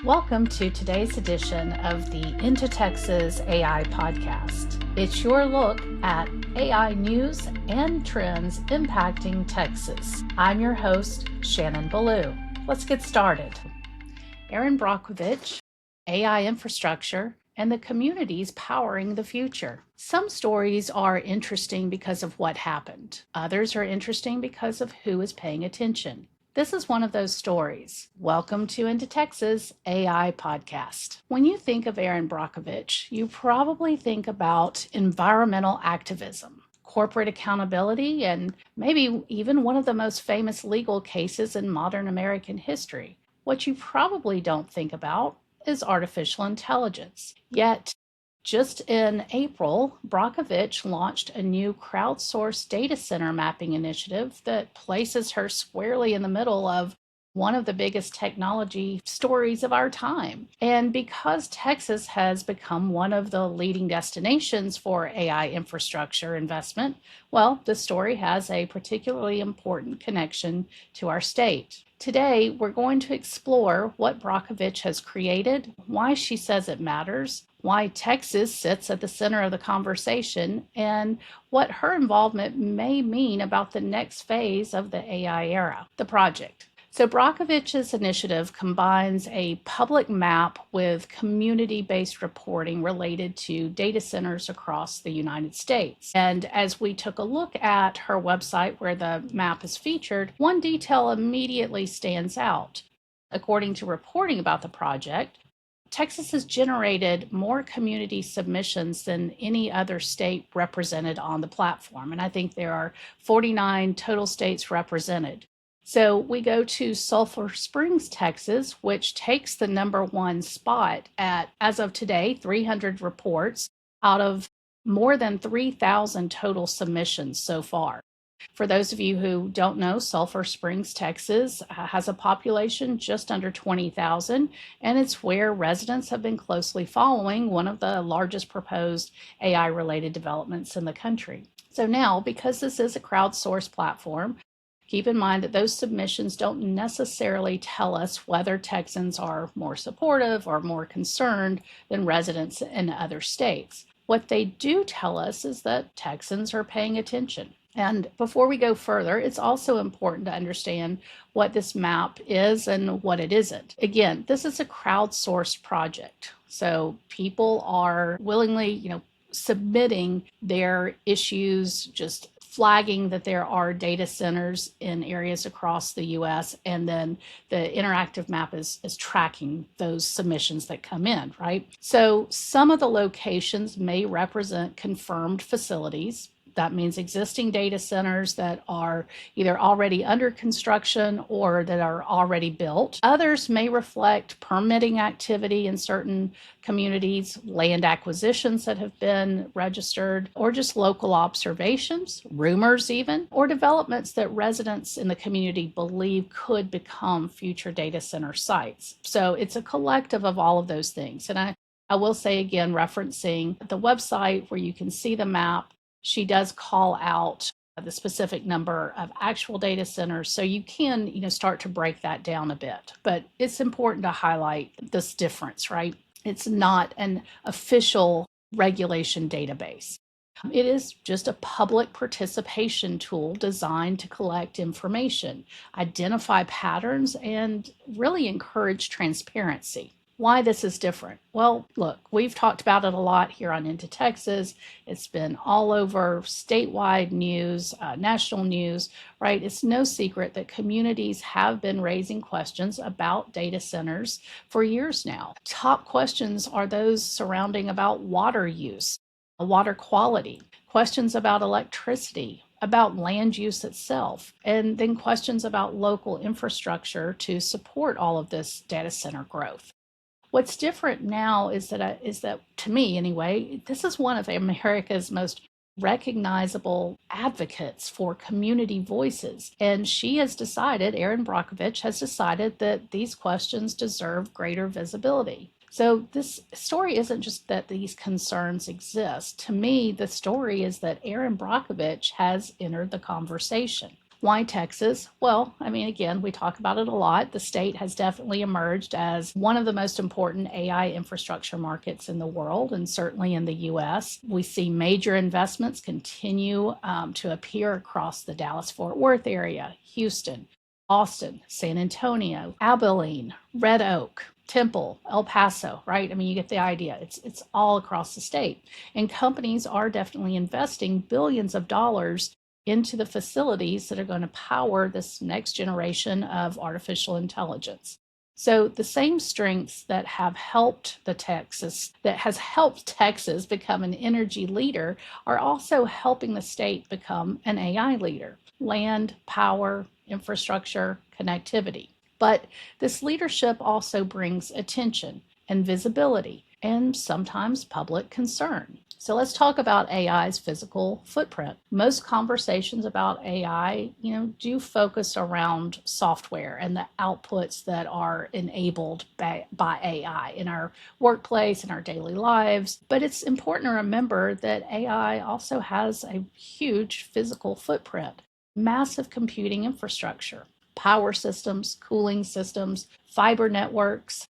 Welcome to today's edition of the IntoTexas AI podcast. It's your look at AI news and trends impacting Texas. I'm your host, Shannon Belew. Let's get started. Erin Brockovich, AI infrastructure, and the communities powering the future. Some stories are interesting because of what happened. Others are interesting because of who is paying attention. This is one of those stories. Welcome to IntoTexas AI podcast. When you think of Erin Brockovich, you probably think about environmental activism, corporate accountability, and maybe even one of the most famous legal cases in modern American history. What you probably don't think about is artificial intelligence. Yet, just in April, Brockovich launched a new crowdsourced data center mapping initiative that places her squarely in the middle of one of the biggest technology stories of our time. And because Texas has become one of the leading destinations for AI infrastructure investment, well, the story has a particularly important connection to our state. Today, we're going to explore what Brockovich has created, why she says it matters, why Texas sits at the center of the conversation, and what her involvement may mean about the next phase of the AI era, the project. So Brockovich's initiative combines a public map with community-based reporting related to data centers across the United States. And as we took a look at her website where the map is featured, one detail immediately stands out. According to reporting about the project, Texas has generated more community submissions than any other state represented on the platform. And I think there are 49 total states represented. So we go to Sulphur Springs, Texas, which takes the number one spot at, as of today, 300 reports out of more than 3,000 total submissions so far. For those of you who don't know, Sulphur Springs, Texas has a population just under 20,000, and it's where residents have been closely following one of the largest proposed AI-related developments in the country. So now, because this is a crowdsourced platform, keep in mind that those submissions don't necessarily tell us whether Texans are more supportive or more concerned than residents in other states. What they do tell us is that Texans are paying attention. And before we go further, it's also important to understand what this map is and what it isn't. Again, this is a crowdsourced project. So people are willingly, submitting their issues, just flagging that there are data centers in areas across the US, and then the interactive map is tracking those submissions that come in, right? So some of the locations may represent confirmed facilities. That means existing data centers that are either already under construction or that are already built. Others may reflect permitting activity in certain communities, land acquisitions that have been registered, or just local observations, rumors even, or developments that residents in the community believe could become future data center sites. So it's a collective of all of those things. And I will say again, referencing the website where you can see the map, she does call out the specific number of actual data centers, so you can, start to break that down a bit. But it's important to highlight this difference, right? It's not an official regulation database. It is just a public participation tool designed to collect information, identify patterns, and really encourage transparency. Why this is different? Well, look, we've talked about it a lot here on IntoTexas. It's been all over statewide news, national news, right? It's no secret that communities have been raising questions about data centers for years now. Top questions are those surrounding about water use, water quality, questions about electricity, about land use itself, and then questions about local infrastructure to support all of this data center growth. What's different now is that to me anyway, this is one of America's most recognizable advocates for community voices. And Erin Brockovich has decided that these questions deserve greater visibility. So this story isn't just that these concerns exist. To me, the story is that Erin Brockovich has entered the conversation. Why Texas? Well, I mean, again, we talk about it a lot. The state has definitely emerged as one of the most important AI infrastructure markets in the world, and certainly in the US. We see major investments continue to appear across the Dallas Fort Worth area, Houston, Austin, San Antonio, Abilene, Red Oak, Temple, El Paso, right? I mean, you get the idea. It's all across the state. And companies are definitely investing billions of dollars into the facilities that are going to power this next generation of artificial intelligence. So the same strengths that have helped that has helped Texas become an energy leader are also helping the state become an AI leader. Land, power, infrastructure, connectivity. But this leadership also brings attention and visibility and sometimes public concern. So let's talk about AI's physical footprint. Most conversations about AI, do focus around software and the outputs that are enabled by AI in our workplace, in our daily lives. But it's important to remember that AI also has a huge physical footprint, massive computing infrastructure, power systems, cooling systems, fiber networks,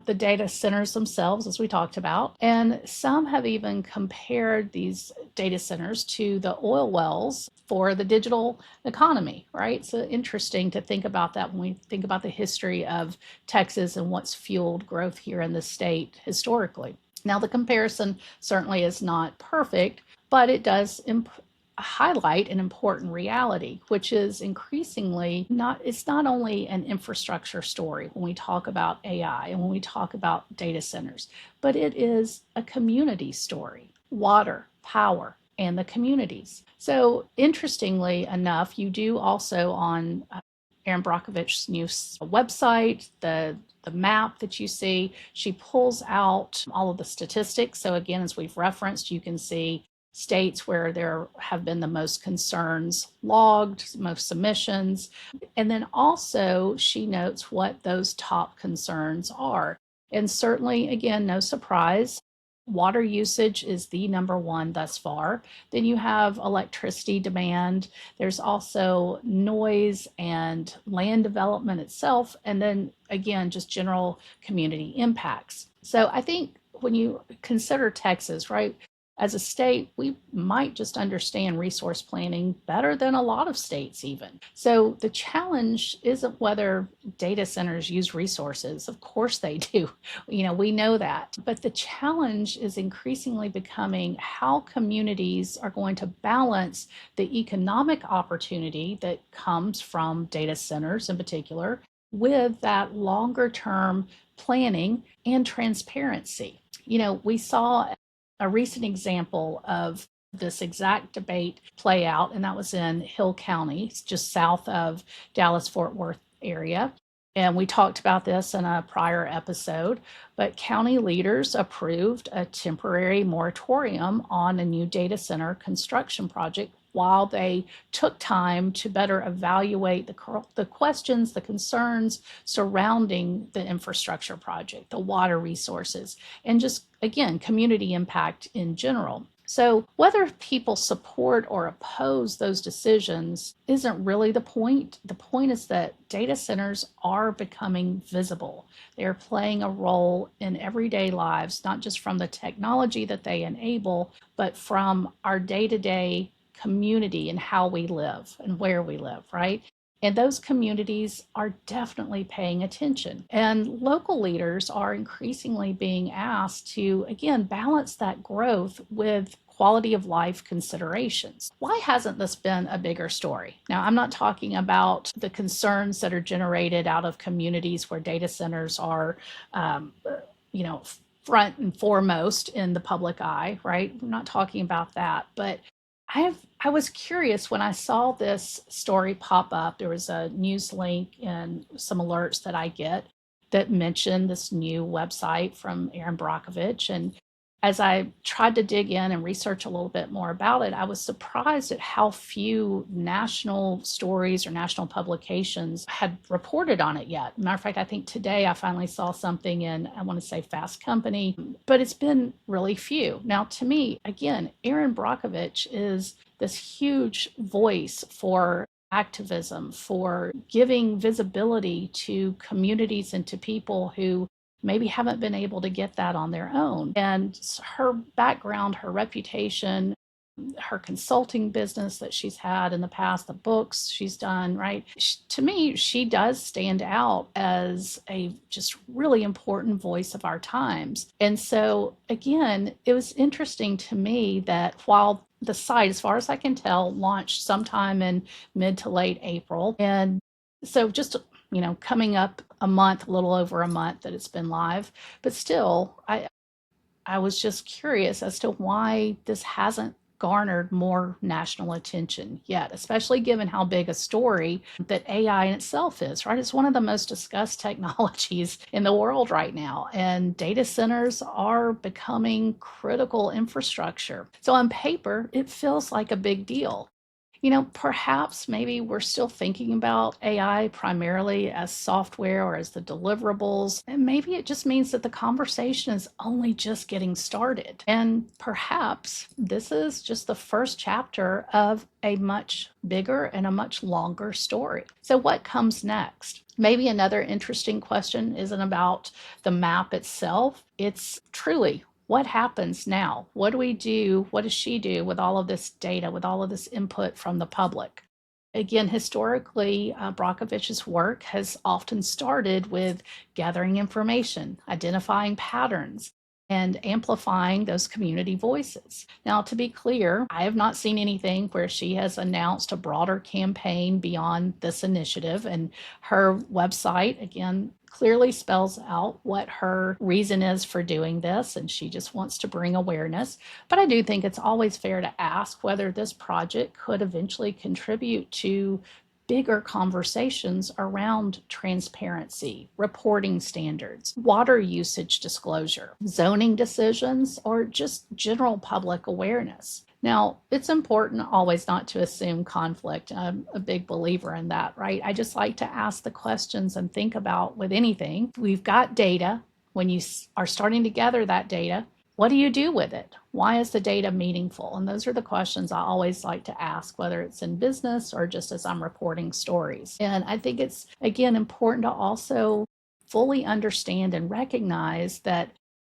the data centers themselves, as we talked about. And some have even compared these data centers to the oil wells for the digital economy, right? So interesting to think about that when we think about the history of Texas and what's fueled growth here in the state historically. Now, the comparison certainly is not perfect, but it does highlight an important reality, which is increasingly it's not only an infrastructure story when we talk about AI and when we talk about data centers, but it is a community story. Water, power, and the communities. So interestingly enough, you do also on Erin Brockovich's new website, the map that you see, she pulls out all of the statistics. So again, as we've referenced, you can see states where there have been the most concerns logged, most submissions. And then also she notes what those top concerns are. And certainly, again, no surprise, water usage is the number one thus far. Then you have electricity demand. There's also noise and land development itself. And then again, just general community impacts. So I think when you consider Texas, right, as a state, we might just understand resource planning better than a lot of states, even. So the challenge isn't whether data centers use resources. Of course they do. We know that. But the challenge is increasingly becoming how communities are going to balance the economic opportunity that comes from data centers in particular with that longer term planning and transparency. We saw a recent example of this exact debate play out, and that was in Hill County, just south of Dallas Fort Worth area. And we talked about this in a prior episode, but county leaders approved a temporary moratorium on a new data center construction project while they took time to better evaluate the questions, the concerns surrounding the infrastructure project, the water resources, and just, again, community impact in general. So whether people support or oppose those decisions isn't really the point. The point is that data centers are becoming visible. They're playing a role in everyday lives, not just from the technology that they enable, but from our day-to-day community and how we live and where we live, right? And those communities are definitely paying attention. And local leaders are increasingly being asked to, again, balance that growth with quality of life considerations. Why hasn't this been a bigger story? Now, I'm not talking about the concerns that are generated out of communities where data centers are, front and foremost in the public eye, right? I'm not talking about that, but I was curious when I saw this story pop up. There was a news link and some alerts that I get that mentioned this new website from Erin Brockovich. And as I tried to dig in and research a little bit more about it, I was surprised at how few national stories or national publications had reported on it yet. Matter of fact, I think today I finally saw something in, I want to say Fast Company, but it's been really few. Now, to me, again, Erin Brockovich is this huge voice for activism, for giving visibility to communities and to people who maybe haven't been able to get that on their own. And her background, her reputation, her consulting business that she's had in the past, the books she's done, right? To me, she does stand out as a just really important voice of our times. And so, again, it was interesting to me that while the site, as far as I can tell, launched sometime in mid to late April. And so just, coming up a month, a little over a month that it's been live, but still, I was just curious as to why this hasn't garnered more national attention yet, especially given how big a story that AI in itself is, right? It's one of the most discussed technologies in the world right now, and data centers are becoming critical infrastructure. So on paper, it feels like a big deal. Perhaps maybe we're still thinking about AI primarily as software or as the deliverables. And maybe it just means that the conversation is only just getting started. And perhaps this is just the first chapter of a much bigger and a much longer story. So, what comes next? Maybe another interesting question isn't about the map itself. It's truly, what happens now? What do we do? What does she do with all of this data, with all of this input from the public? Again, historically, Brockovich's work has often started with gathering information, identifying patterns, and amplifying those community voices. Now, to be clear, I have not seen anything where she has announced a broader campaign beyond this initiative, and her website, again, clearly spells out what her reason is for doing this, and she just wants to bring awareness. But I do think it's always fair to ask whether this project could eventually contribute to bigger conversations around transparency, reporting standards, water usage disclosure, zoning decisions, or just general public awareness. Now, it's important always not to assume conflict. I'm a big believer in that, right? I just like to ask the questions and think about with anything. We've got data. When you are starting to gather that data, what do you do with it? Why is the data meaningful? And those are the questions I always like to ask, whether it's in business or just as I'm reporting stories. And I think it's, again, important to also fully understand and recognize that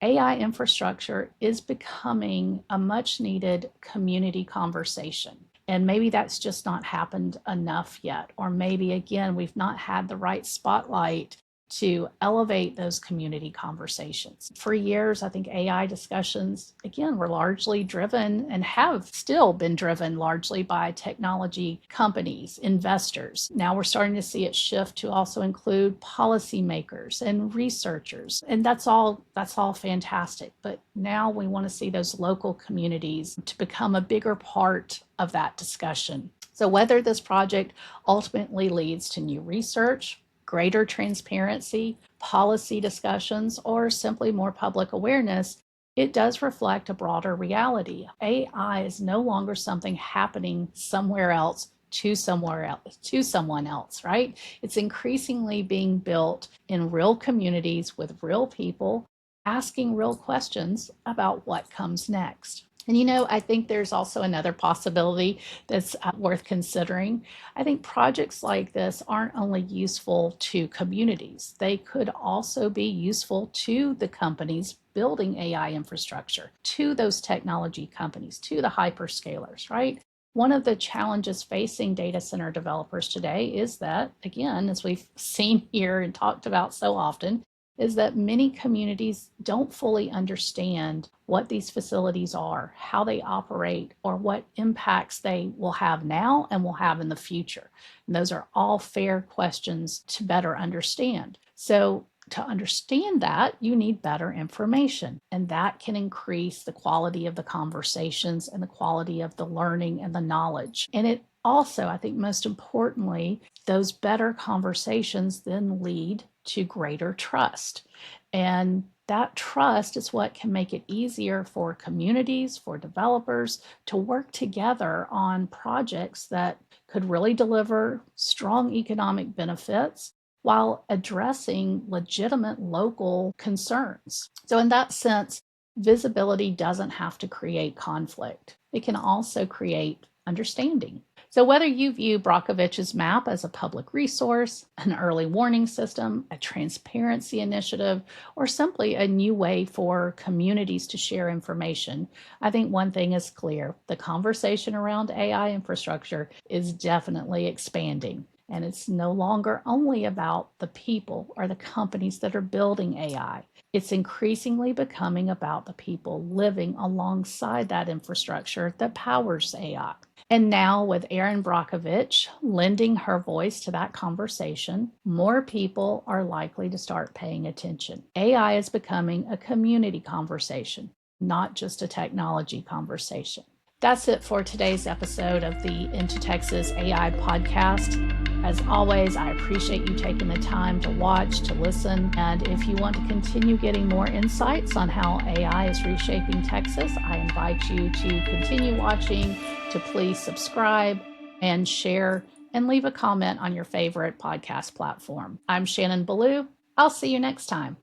AI infrastructure is becoming a much needed community conversation. And maybe that's just not happened enough yet. Or maybe, again, we've not had the right spotlight to elevate those community conversations. For years, I think AI discussions, again, were largely driven and have still been driven largely by technology companies, investors. Now we're starting to see it shift to also include policymakers and researchers. And that's all fantastic. But now we want to see those local communities to become a bigger part of that discussion. So whether this project ultimately leads to new research, greater transparency, policy discussions, or simply more public awareness, it does reflect a broader reality. AI is no longer something happening somewhere else to someone else, right? It's increasingly being built in real communities with real people asking real questions about what comes next. And I think there's also another possibility that's worth considering. I think projects like this aren't only useful to communities, they could also be useful to the companies building AI infrastructure, to those technology companies, to the hyperscalers, right? One of the challenges facing data center developers today is that, again, as we've seen here and talked about so often, is that many communities don't fully understand what these facilities are, how they operate, or what impacts they will have now and will have in the future. And those are all fair questions to better understand. So to understand that, you need better information, and that can increase the quality of the conversations and the quality of the learning and the knowledge. And it also, I think most importantly, those better conversations then lead to greater trust. And that trust is what can make it easier for communities, for developers to work together on projects that could really deliver strong economic benefits while addressing legitimate local concerns. So in that sense, visibility doesn't have to create conflict. It can also create understanding. So, whether you view Brockovich's map as a public resource, an early warning system, a transparency initiative, or simply a new way for communities to share information, I think one thing is clear. The conversation around AI infrastructure is definitely expanding. And it's no longer only about the people or the companies that are building AI. It's increasingly becoming about the people living alongside that infrastructure that powers AI. And now, with Erin Brockovich lending her voice to that conversation, more people are likely to start paying attention. AI is becoming a community conversation, not just a technology conversation. That's it for today's episode of the IntoTexas AI podcast. As always, I appreciate you taking the time to watch, to listen. And if you want to continue getting more insights on how AI is reshaping Texas, I invite you to continue watching, to please subscribe and share and leave a comment on your favorite podcast platform. I'm Shannon Belew. I'll see you next time.